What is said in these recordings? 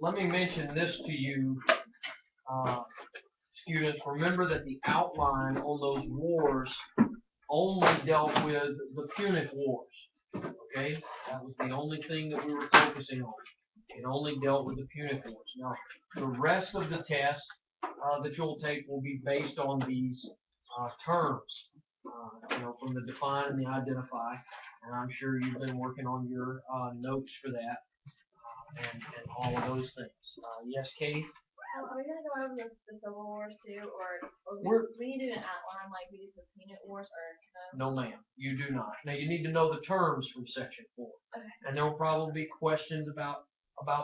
Let me mention this to you, students. Remember that the outline on those wars only dealt with the Punic Wars. Okay, that was the only thing that we were focusing on. It only dealt with the Punic Wars. Now, the rest of the test that you'll take will be based on these terms, from the define and the identify. And I'm sure you've been working on your notes for that and all of those things. Yes, Kate? Are we going to go over the Civil Wars too, or we need to do an outline like we did the Punic Wars, or no? No, ma'am, you do not. Now, you need to know the terms from Section 4. Okay. And there will probably be questions about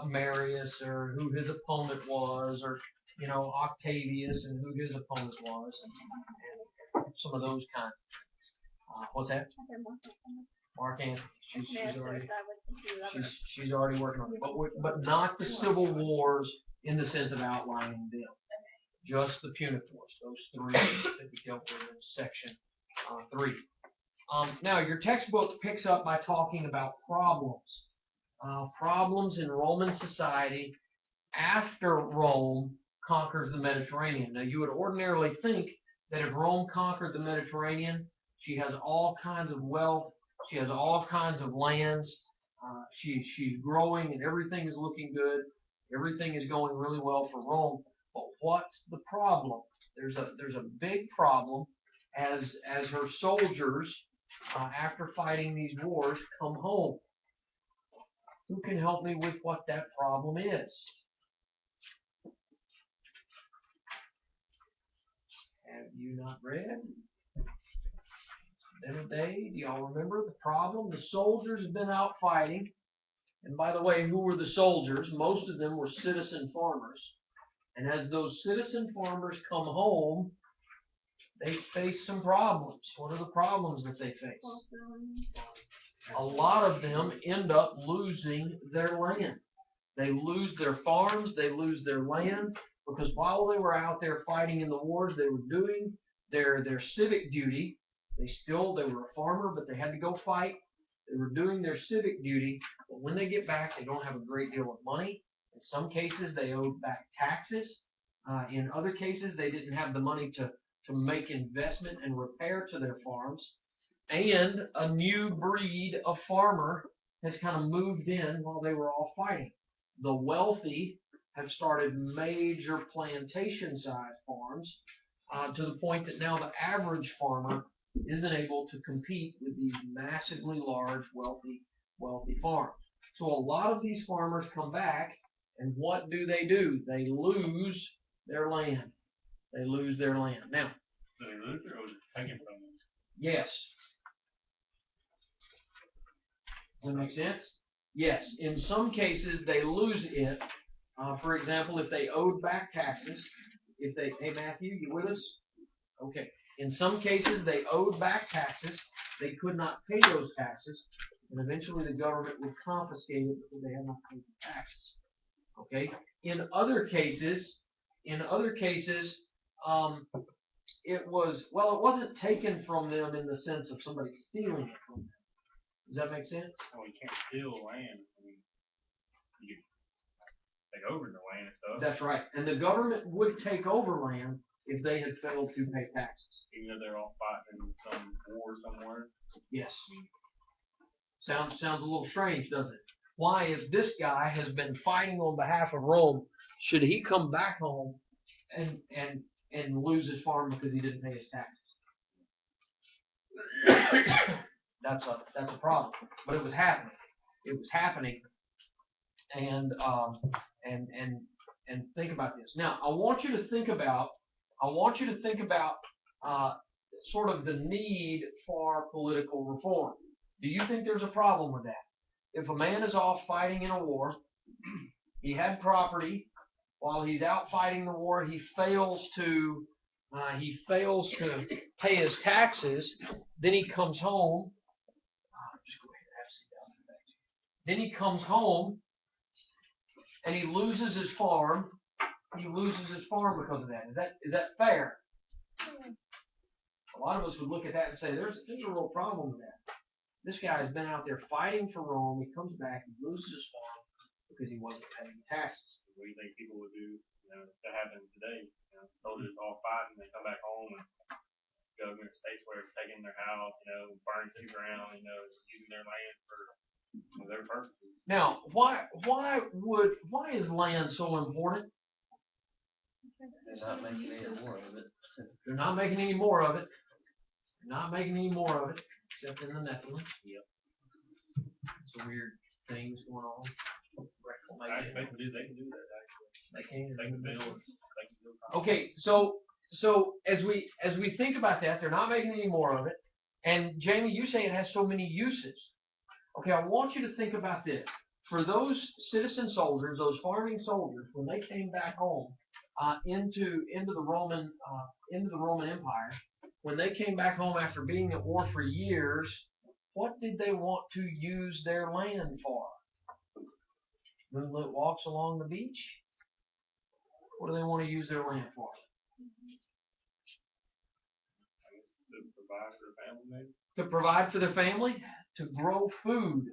Marius or who his opponent was, or Octavius and who his opponent was, and some of those kind of things. What's that? Mark Antony. She's already working on it, but not the Civil Wars in the sense of outlining them. Just the Punic Wars, those three that we dealt with in Section 3. Now, your textbook picks up by talking about problems. Problems in Roman society after Rome conquers the Mediterranean. Now, you would ordinarily think that if Rome conquered the Mediterranean, she has all kinds of wealth, she has all kinds of lands, she's growing and everything is looking good, everything is going really well for Rome. But what's the problem? There's a big problem as her soldiers, after fighting these wars, come home. Who can help me with what that problem is? Have you not read? It's been a day. Do y'all remember the problem? The soldiers have been out fighting. And by the way, who were the soldiers? Most of them were citizen farmers. And as those citizen farmers come home, they face some problems. What are the problems that they face? A lot of them end up losing their land. They lose their farms, they lose their land, because while they were out there fighting in the wars, they were doing their civic duty. They were a farmer, but they had to go fight. They were doing their civic duty, but when they get back, they don't have a great deal of money. In some cases, they owed back taxes. In other cases, they didn't have the money to make investment and repair to their farms. And a new breed of farmer has kind of moved in while they were all fighting. The wealthy have started major plantation-sized farms to the point that now the average farmer isn't able to compete with these massively large, wealthy farms. So a lot of these farmers come back, and what do? They lose their land. They lose their land. Now, do they lose it, or was it taken from them? Yes. Does that make sense? Yes. In some cases, they lose it. For example, if they owed back taxes, hey Matthew, you with us? Okay. In some cases, they owed back taxes. They could not pay those taxes, and eventually the government would confiscate it because they had not paid the taxes. Okay. In other cases, it wasn't taken from them in the sense of somebody stealing it from them. Does that make sense? Well, you can't steal land. I mean, you can take over the land and stuff. That's right. And the government would take over land if they had failed to pay taxes. Even though they're all fighting in some war somewhere? Yes. Sounds a little strange, doesn't it? Why, if this guy has been fighting on behalf of Rome, should he come back home and lose his farm because he didn't pay his taxes? That's a problem. But it was happening. It was happening. And think about this. Now, I want you to think about sort of the need for political reform. Do you think there's a problem with that? If a man is off fighting in a war, he had property. While he's out fighting the war, he fails to pay his taxes. Then he comes home. Then he comes home and he loses his farm. He loses his farm because of that. Is that fair? A lot of us would look at that and say, there's a real problem with that. This guy's been out there fighting for Rome. He comes back, he loses his farm because he wasn't paying taxes. What do you think people would do, if that happened today? Soldiers all fighting, they come back home and government states where it's taking their house, burning to the ground, using their land for their purposes. Now, why is land so important? They're not making any more of it. They're not making any more of it. They're not making any more of it, except in the Nephilim. Yep. Some weird things going on. Actually, they can do that, actually. They can. They can build. Okay, so as we think about that, they're not making any more of it. And Jamie, you say it has so many uses. Okay, I want you to think about this. For those citizen soldiers, those farming soldiers, when they came back home into the Roman Empire, when they came back home after being at war for years, what did they want to use their land for? Moonlit walks along the beach. What do they want to use their land for? To provide for the family, maybe? To provide for their family, to grow food.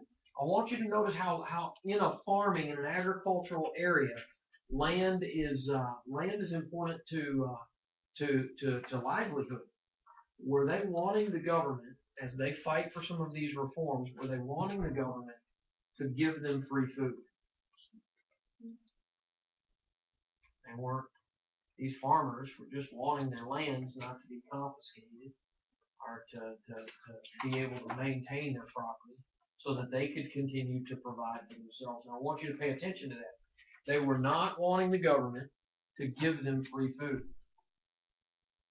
I want you to notice how in a farming, in an agricultural area, land is important to livelihood. Were they wanting the government, as they fight for some of these reforms, were they wanting the government to give them free food? They weren't. These farmers were just wanting their lands not to be confiscated, or to be able to maintain their property so that they could continue to provide for themselves. And I want you to pay attention to that. They were not wanting the government to give them free food.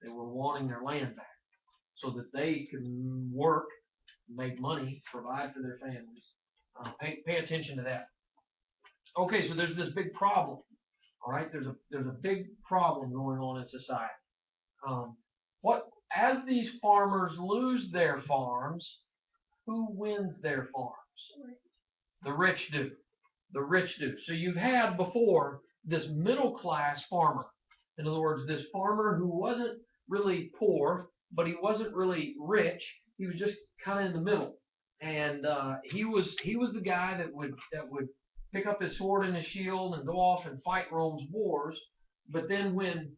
They were wanting their land back so that they could work, make money, provide for their families. Pay attention to that. Okay, so there's this big problem. All right, there's a big problem going on in society. As these farmers lose their farms, who wins their farms? The rich do. The rich do. So you've had before this middle class farmer. In other words, this farmer who wasn't really poor, but he wasn't really rich. He was just kind of in the middle. And he was the guy that would pick up his sword and his shield and go off and fight Rome's wars. But then when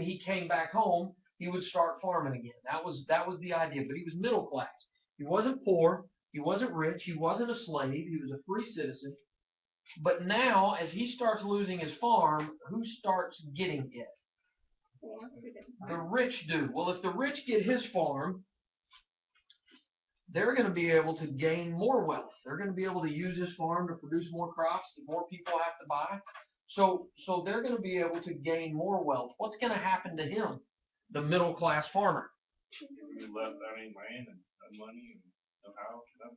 he came back home, he would start farming again. That was the idea. But he was middle class. He wasn't poor. He wasn't rich. He wasn't a slave. He was a free citizen. But now, as he starts losing his farm, who starts getting it? The rich do. Well, if the rich get his farm, they're going to be able to gain more wealth. They're going to be able to use his farm to produce more crops that more people have to buy. So they're going to be able to gain more wealth. What's going to happen to him, the middle class farmer? He left out any land and no money and no house, nothing.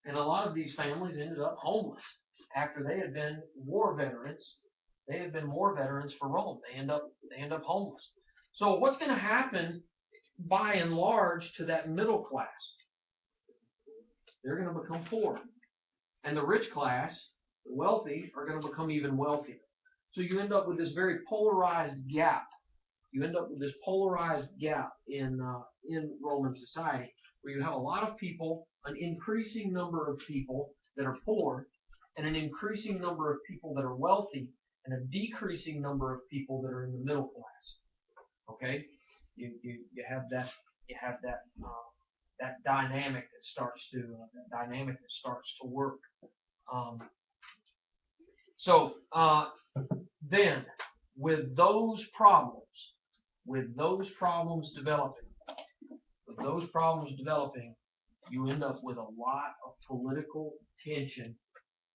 And a lot of these families ended up homeless after they had been war veterans. They had been war veterans for Rome. They end up homeless. So what's going to happen, by and large, to that middle class? They're going to become poor. And the rich class, the wealthy, are going to become even wealthier. So you end up with this very polarized gap. You end up with this polarized gap in Roman society, where you have a lot of people, an increasing number of people that are poor, and an increasing number of people that are wealthy, and a decreasing number of people that are in the middle class. Okay, you have that dynamic that starts to work. Then with those problems developing, you end up with a lot of political tension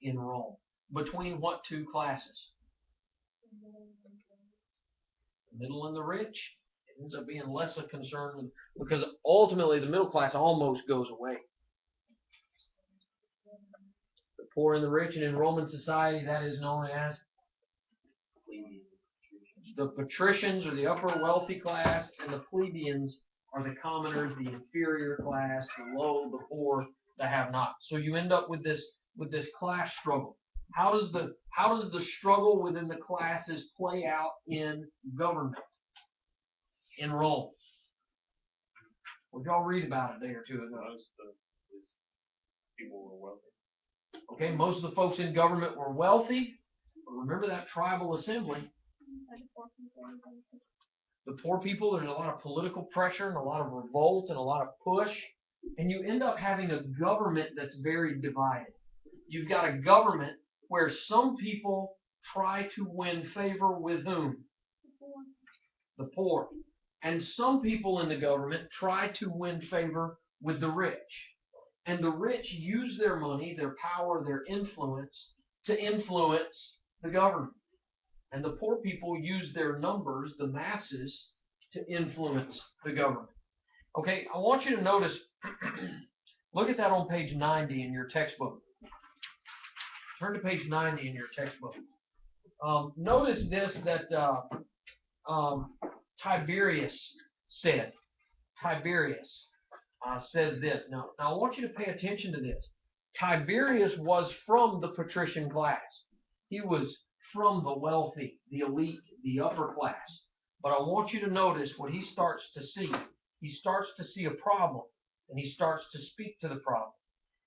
in Rome. Between what two classes? The middle and the rich. It ends up being less a concern because ultimately the middle class almost goes away. The poor and the rich, and in Roman society that is known as the patricians, or the upper wealthy class, and the plebeians are the commoners, the inferior class, the low, the poor, the have-not. So you end up with this class struggle. How does the struggle within the classes play out in government in Rome? Well, y'all read about it a day or two ago. Most of these people were wealthy. Okay, most of the folks in government were wealthy. But remember that tribal assembly. The poor people, there's a lot of political pressure and a lot of revolt and a lot of push. And you end up having a government that's very divided. You've got a government where some people try to win favor with whom? The poor. And some people in the government try to win favor with the rich. And the rich use their money, their power, their influence to influence the government. And the poor people use their numbers, the masses, to influence the government. Okay, I want you to notice, look at that on page 90 in your textbook. Turn to page 90 in your textbook. Notice this that Tiberius said. Tiberius says this. Now I want you to pay attention to this. Tiberius was from the patrician class. He was from the wealthy, the elite, the upper class. But I want you to notice what he starts to see. He starts to see a problem, and he starts to speak to the problem.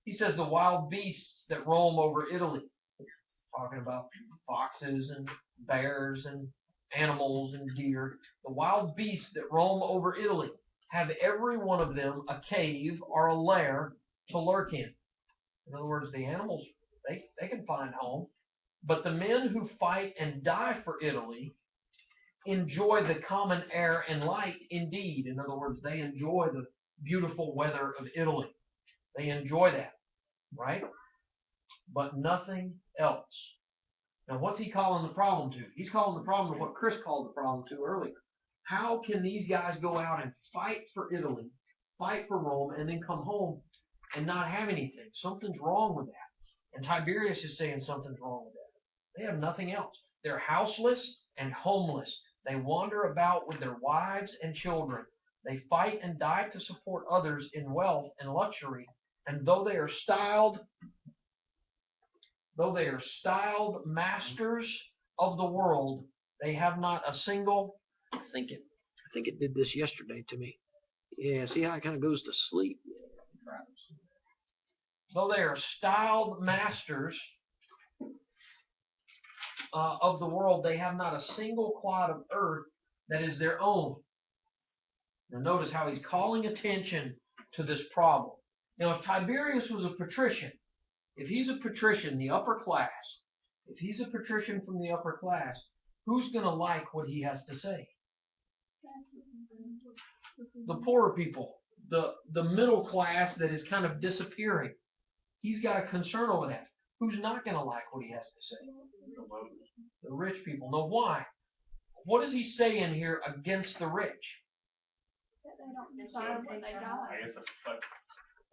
He says the wild beasts that roam over Italy, talking about foxes and bears and animals and deer, the wild beasts that roam over Italy have every one of them a cave or a lair to lurk in. In other words, the animals, they can find home. But the men who fight and die for Italy enjoy the common air and light indeed. In other words, they enjoy the beautiful weather of Italy. They enjoy that, right? But nothing else. Now, what's he calling the problem to? He's calling the problem to what Chris called the problem to earlier. How can these guys go out and fight for Italy, fight for Rome, and then come home and not have anything? Something's wrong with that. And Tiberius is saying something's wrong with that. They have nothing else. They're houseless and homeless. They wander about with their wives and children. They fight and die to support others in wealth and luxury. And though they are styled masters of the world, they have not a single. I think it did this yesterday to me. Yeah, see how it kind of goes to sleep. Though they are styled masters of the world, they have not a single clod of earth that is their own. Now notice how he's calling attention to this problem. Now if Tiberius was a patrician, if he's a patrician, the upper class, if he's a patrician from the upper class, who's going to like what he has to say? The poorer people, the middle class that is kind of disappearing. He's got a concern over that. Who's not going to like what he has to say? The rich people. Now why? What is he saying here against the rich? They don't decide what they got. I guess that's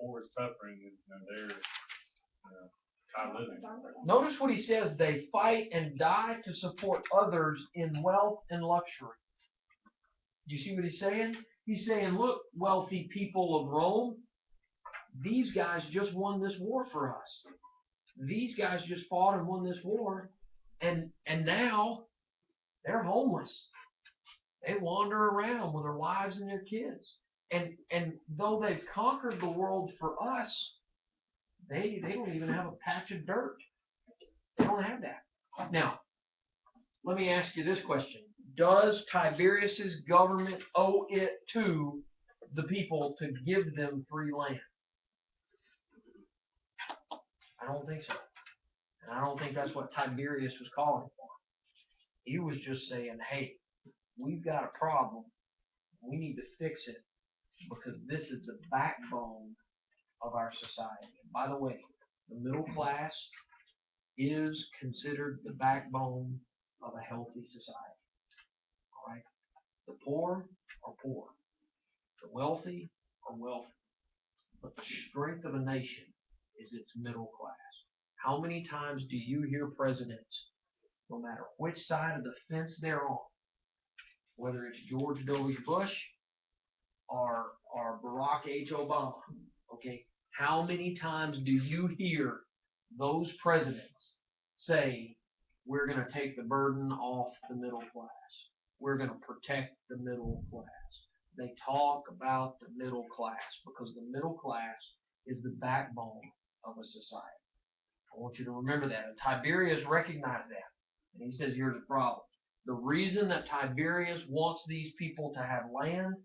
poor suffering, they're high living. Notice what he says. They fight and die to support others in wealth and luxury. You see what he's saying? He's saying, look, wealthy people of Rome, these guys just won this war for us. These guys just fought and won this war, and now they're homeless. They wander around with their wives and their kids. And though they've conquered the world for us, they don't even have a patch of dirt. They don't have that. Now, let me ask you this question. Does Tiberius's government owe it to the people to give them free land? I don't think so. And I don't think that's what Tiberius was calling for. He was just saying, hey, we've got a problem. We need to fix it because this is the backbone of our society. And by the way, the middle class is considered the backbone of a healthy society. All right? The poor are poor. The wealthy are wealthy. But the strength of a nation is its middle class. How many times do you hear presidents, no matter which side of the fence they're on, whether it's George W. Bush or Barack H. Obama, okay, how many times do you hear those presidents say, we're going to take the burden off the middle class. We're going to protect the middle class. they talk about the middle class, because the middle class is the backbone of a society. I want you to remember that. And Tiberius recognized that. And he says, here's the problem. The reason that Tiberius wants these people to have land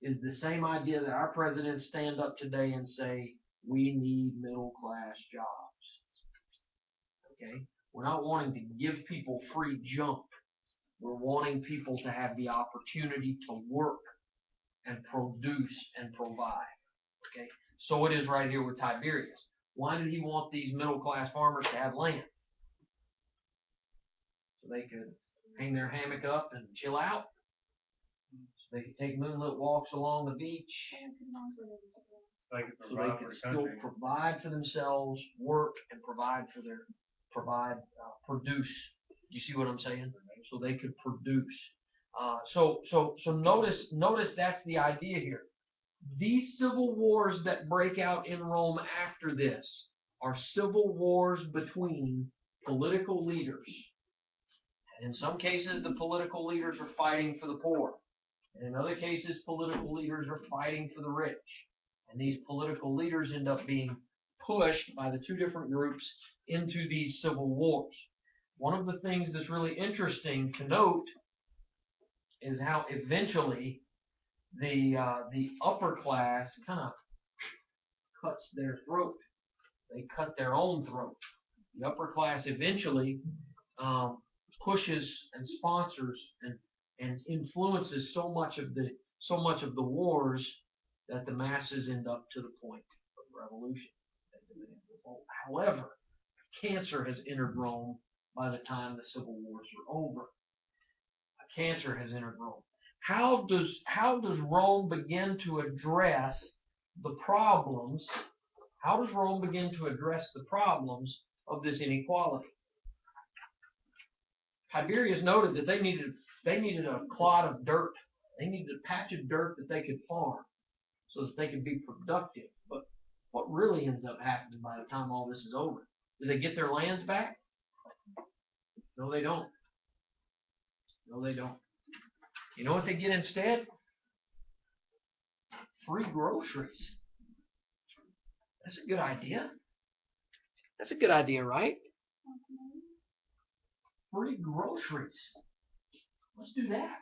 is the same idea that our presidents stand up today and say, we need middle class jobs. Okay? We're not wanting to give people free junk. We're wanting people to have the opportunity to work and produce and provide. Okay? So it is right here with Tiberius. Why did he want these middle class farmers to have land? So they could hang their hammock up and chill out. So they could take moonlit walks along the beach. They could So they provide could for the still country. provide for themselves, work, and produce. Do you see what I'm saying? So they could produce. So notice that's the idea here. These civil wars that break out in Rome after this are civil wars between political leaders. And in some cases, the political leaders are fighting for the poor. And in other cases, political leaders are fighting for the rich. And these political leaders end up being pushed by the two different groups into these civil wars. One of the things that's really interesting to note is how eventually the upper class kind of cuts their throat. They cut their own throat. The upper class eventually pushes and sponsors and influences so much of the wars that the masses end up to the point of revolution. However, cancer has entered Rome by the time the civil wars are over. Cancer has entered Rome. How does Rome begin to address the problems? How does Rome begin to address the problems of this inequality? Tiberius noted that they needed a clod of dirt. They needed a patch of dirt that they could farm so that they could be productive. But what really ends up happening by the time all this is over? Do they get their lands back? No, they don't. No, they don't. You know what they get instead? Free groceries. That's a good idea. That's a good idea, right? Free groceries. Let's do that.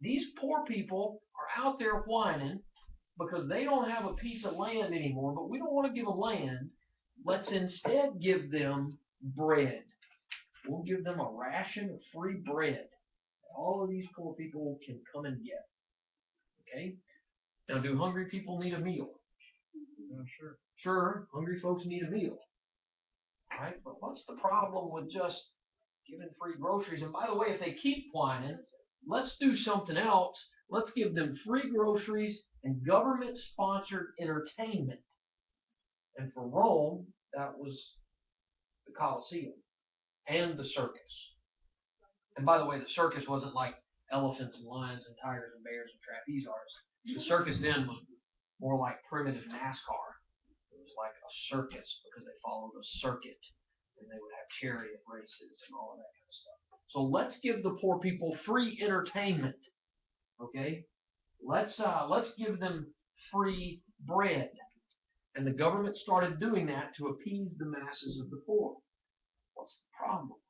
These poor people are out there whining because they don't have a piece of land anymore, but we don't want to give them land. Let's instead give them bread. We'll give them a ration of free bread. All of these poor people can come and get. Okay? Now, do hungry people need a meal? Sure. Sure, hungry folks need a meal. Right? But what's the problem with just giving free groceries? And by the way, if they keep whining, let's do something else. Let's give them free groceries and government-sponsored entertainment. And for Rome, that was the Colosseum and the circus. And by the way, the circus wasn't like elephants and lions and tigers and bears and trapeze artists. The circus then was more like primitive NASCAR. It was like a circus because they followed a circuit, and they would have chariot races and all of that kind of stuff. So let's give the poor people free entertainment. Okay? Let's give them free bread. And the government started doing that to appease the masses of the poor. What's the problem with that?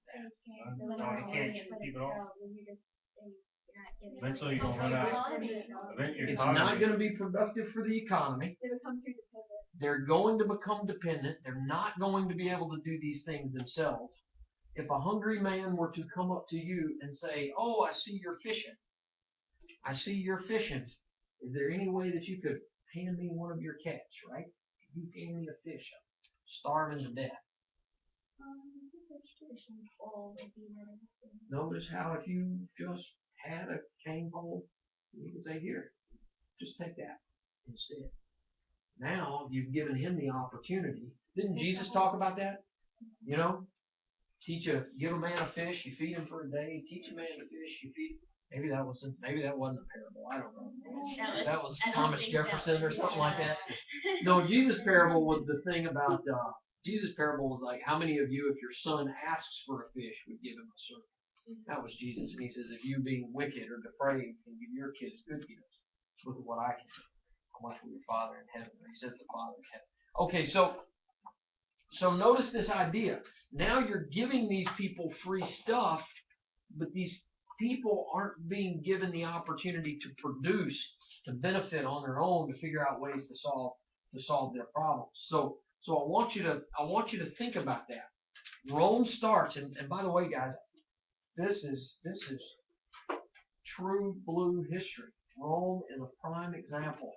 No, you can't keep it all. Eventually you're gonna run out. Eventually, It's not going to be productive for the economy. They become too dependent. They're going to become dependent. They're not going to be able to do these things themselves. If a hungry man were to come up to you and say, "Oh, I see you're fishing. I see you're fishing. Is there any way that you could hand me one of your catch, right? Could you hand me a fish? I'm starving to death." Notice how if you just had a cane pole, you could say, "Here, just take that instead." Now you've given him the opportunity. Didn't Jesus talk about that? You know, give a man a fish, you feed him for a day. Teach a man to fish, you feed. Maybe that wasn't a parable. I don't know. That was Thomas Jefferson or something like that. No, Jesus' parable was the thing about. Jesus' parable was like, how many of you, if your son asks for a fish, would give him a serpent? That was Jesus. And he says, if you being wicked or depraved can give your kids good gifts, Look at what I can do. How much will your Father in heaven? He says the Father in heaven. Okay, so notice this idea. Now you're giving these people free stuff, but these people aren't being given the opportunity to produce, to benefit on their own, to figure out ways to solve their problems. So I want you to think about that. Rome starts, and by the way, guys, this is true blue history. Rome is a prime example.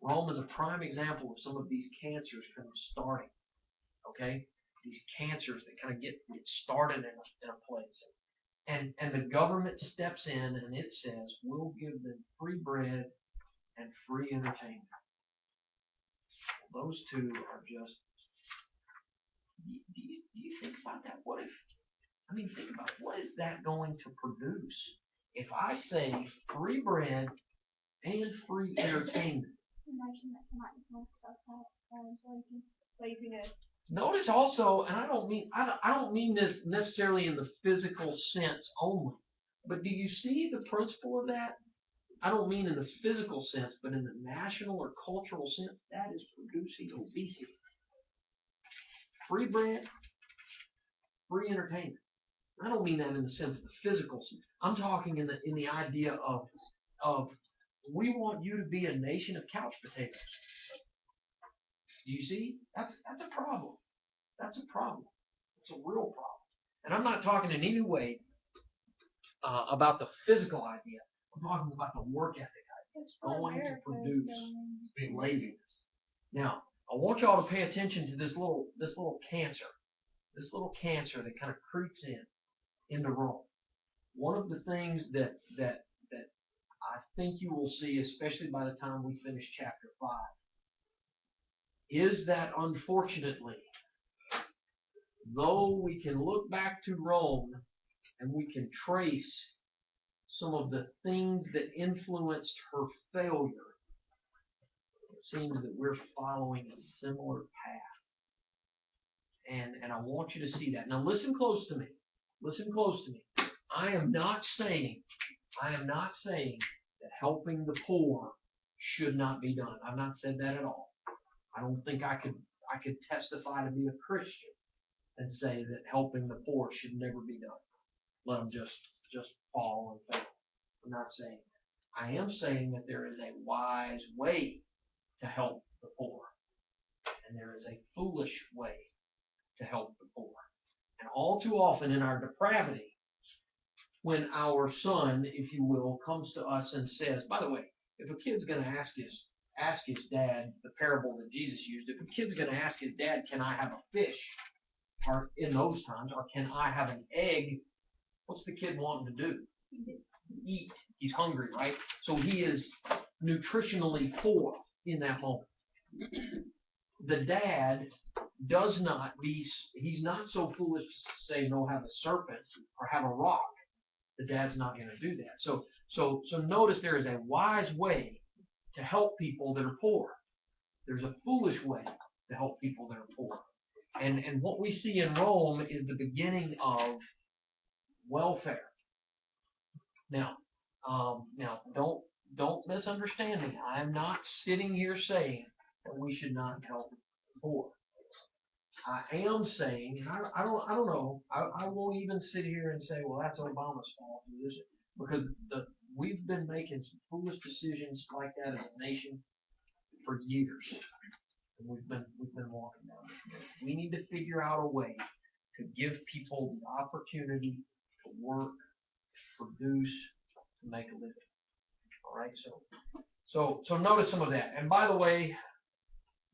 Rome is a prime example of some of these cancers kind of starting. Okay, these cancers that kind of get started in a place, and the government steps in and it says we'll give them free bread and free entertainment. Well, those two are just. Do you think about that? Think about it. What is that going to produce if I say free bread and free entertainment? Notice also, and I don't mean this necessarily in the physical sense only, but do you see the principle of that? I don't mean in the physical sense, but in the national or cultural sense, that is producing obesity. Free bread, free entertainment. I don't mean that in the sense of the physical sense. I'm talking in the idea of we want you to be a nation of couch potatoes. Do you see? That's a problem. That's a problem. It's a real problem. And I'm not talking in any way about the physical idea. I'm talking about the work ethic idea. It's going to produce laziness. Now, I want y'all to pay attention to this little cancer. This little cancer that kind of creeps into Rome. One of the things that I think you will see, especially by the time we finish chapter 5, is that unfortunately, though we can look back to Rome and we can trace some of the things that influenced her failure, it seems that we're following a similar path. And I want you to see that. Now listen close to me. Listen close to me. I am not saying that helping the poor should not be done. I've not said that at all. I don't think I could testify to be a Christian and say that helping the poor should never be done. Let them just fall and fail. I'm not saying that. I am saying that there is a wise way to help the poor, and there is a foolish way to help the poor. And all too often in our depravity, when our son, if you will, comes to us and says, by the way, if a kid's going to ask his dad, the parable that Jesus used, if a kid's going to ask his dad, can I have a fish, or in those times, or can I have an egg, what's the kid wanting to do? Eat. He's hungry, right? So he is nutritionally poor in that moment. The dad he's not so foolish to say, no, have a serpent or have a rock. The dad's not going to do that. So notice there is a wise way to help people that are poor. There's a foolish way to help people that are poor. And what we see in Rome is the beginning of welfare. Now don't misunderstand me. I am not sitting here saying that we should not help the poor. I am saying, and I don't know. I won't even sit here and say, well, that's Obama's fault, because we've been making some foolish decisions like that as a nation for years, and we've been walking down this road. We need to figure out a way to give people the opportunity to work, produce, to make a living. All right, so notice some of that. And by the way,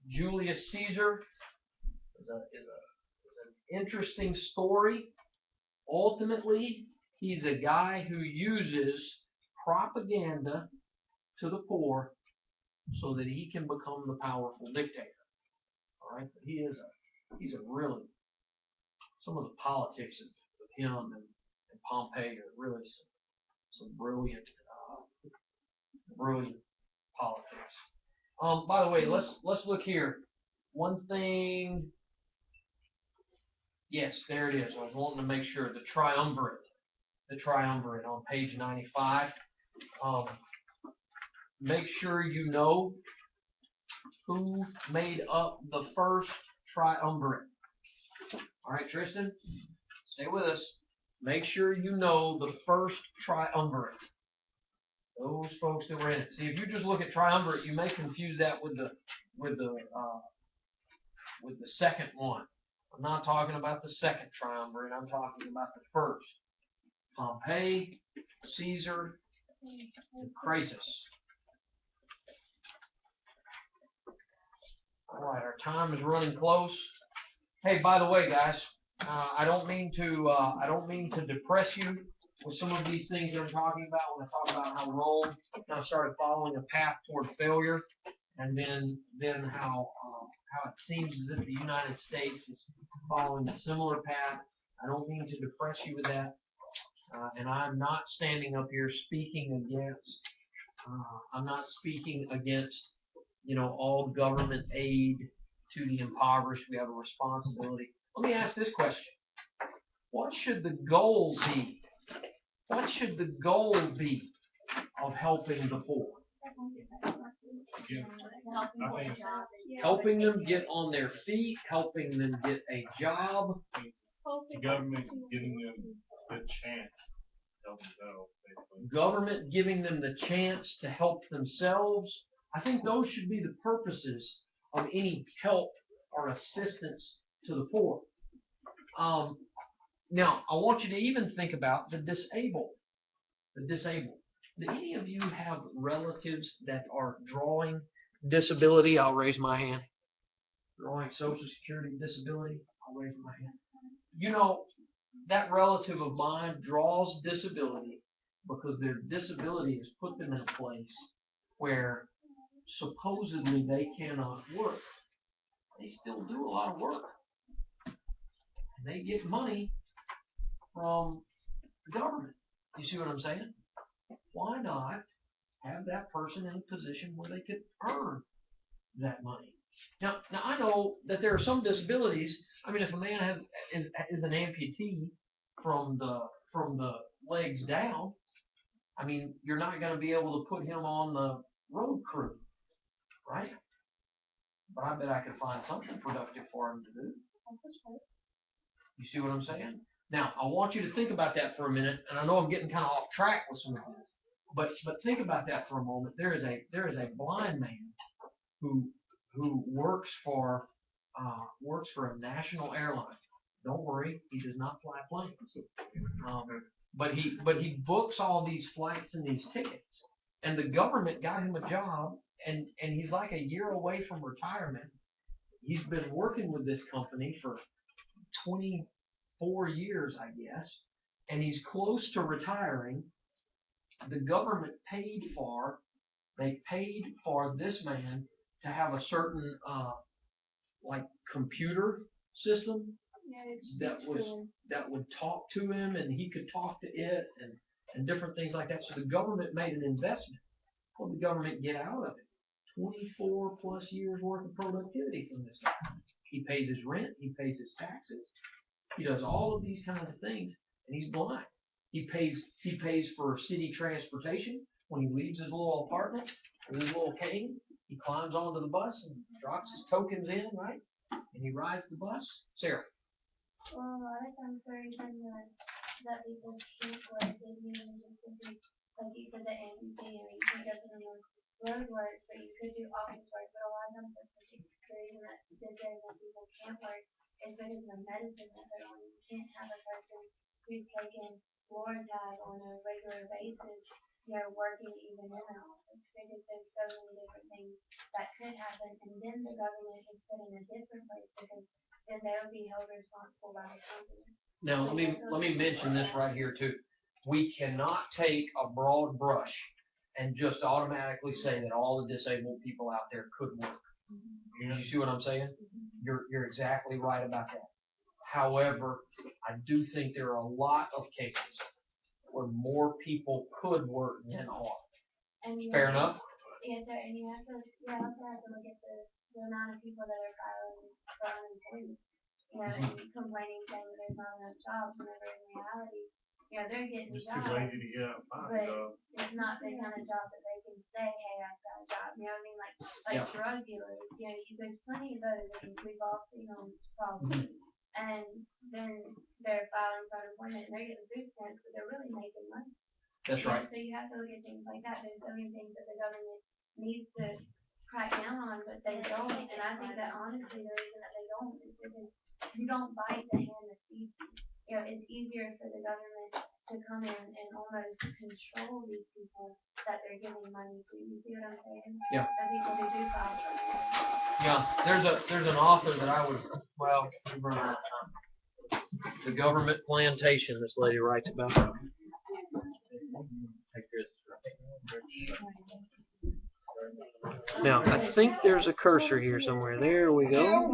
Julius Caesar is an interesting story. Ultimately, he's a guy who uses propaganda to the poor so that he can become the powerful dictator. All right, but he's a really, some of the politics of him and Pompey are really some brilliant politics. By the way, let's look here. One thing. Yes, there it is. I was wanting to make sure. The triumvirate on page 95. make sure you know who made up the first triumvirate. All right, Tristan, stay with us. Make sure you know the first triumvirate. Those folks that were in it. See, if you just look at triumvirate, you may confuse that with the second one. I'm not talking about the second triumvirate. I'm talking about the first. Pompey, Caesar, and Crassus. All right, our time is running close. Hey, by the way, guys, I don't mean to depress you with some of these things that I'm talking about when I talk about how Rome now started following a path toward failure, and then how it seems as if the United States is following a similar path. I don't mean to depress you with that, and I'm not standing up here speaking against. I'm not speaking against, all government aid to the impoverished. We have a responsibility. Let me ask this question. What should the goal be? What should the goal be of helping the poor? Helping them get on their feet, helping them get a job. The government giving them the chance to help themselves, basically. Government giving them the chance to help themselves. I think those should be the purposes of any help or assistance to the poor. Now, I want you to even think about the disabled. The disabled. Do any of you have relatives that are drawing disability? I'll raise my hand. Drawing Social Security disability? I'll raise my hand. That relative of mine draws disability because their disability has put them in a place where supposedly they cannot work. They still do a lot of work. And they get money from the government. You see what I'm saying? Why not have that person in a position where they could earn that money? Now I know that there are some disabilities. I mean, if a man is an amputee from the legs down, I mean, you're not going to be able to put him on the road crew, right? But I bet I could find something productive for him to do. You see what I'm saying? Now, I want you to think about that for a minute, and I know I'm getting kind of off track with some of this, but think about that for a moment. There is a blind man who works for a national airline. Don't worry, he does not fly planes. But he books all these flights and these tickets, and the government got him a job, and he's like a year away from retirement. He's been working with this company for 24 years, I guess, and he's close to retiring. The government paid for this man to have a certain computer system that would talk to him, and he could talk to it, and different things like that. So the government made an investment. What did the government get out of it? 24 plus years worth of productivity from this guy. He pays his rent, he pays his taxes, he does all of these kinds of things, and he's blind. He pays for city transportation. When he leaves his little apartment with his little cane, he climbs onto the bus and drops his tokens in, right? And he rides the bus. Sarah. Well, a lot of times there is that people shoot like they mean just to be, like you said, the amputee, or you can't go to the road work, but you could do office work. But a lot of times the reason that disabled people can't work is because of the medicine that they're on. You can't have a person who's taking Lortab on a regular basis, working even in an office, because there's so many different things that could happen, and then the government is put in a different place because then they would be held responsible by the company. Now, let me mention this right here too. We cannot take a broad brush and just automatically say that all the disabled people out there could work. You see what I'm saying? You're exactly right about that. However, I do think there are a lot of cases where more people could work than are. Fair enough? Yes, sir. And you also have to look at the amount of people that are filing for unemployment. And complaining saying that there's not enough jobs, whenever in reality Yeah, they're getting Just too jobs, lazy to get out and find a but job. it's not the kind of job that they can say, hey, I've got a job. You know what I mean? Like Yeah. drug dealers. You know, there's plenty of those. I mean, we've all seen them probably. And then they're filing for unemployment and they're getting food stamps, but they're really making money. That's right. So you have to look at things like that. There's so many things that the government needs to crack down on, but they don't. And I think that honestly, the reason that they don't is because you don't bite the hand that feeds you. You know, it's easier for the government to come in and almost control these people that they're giving money to. You see what I'm saying? Yeah. The people who do file for money. Yeah, there's an author that I would, well, we've run out of time. The Government Plantation, this lady writes about. Now, I think there's a cursor here somewhere. There we go.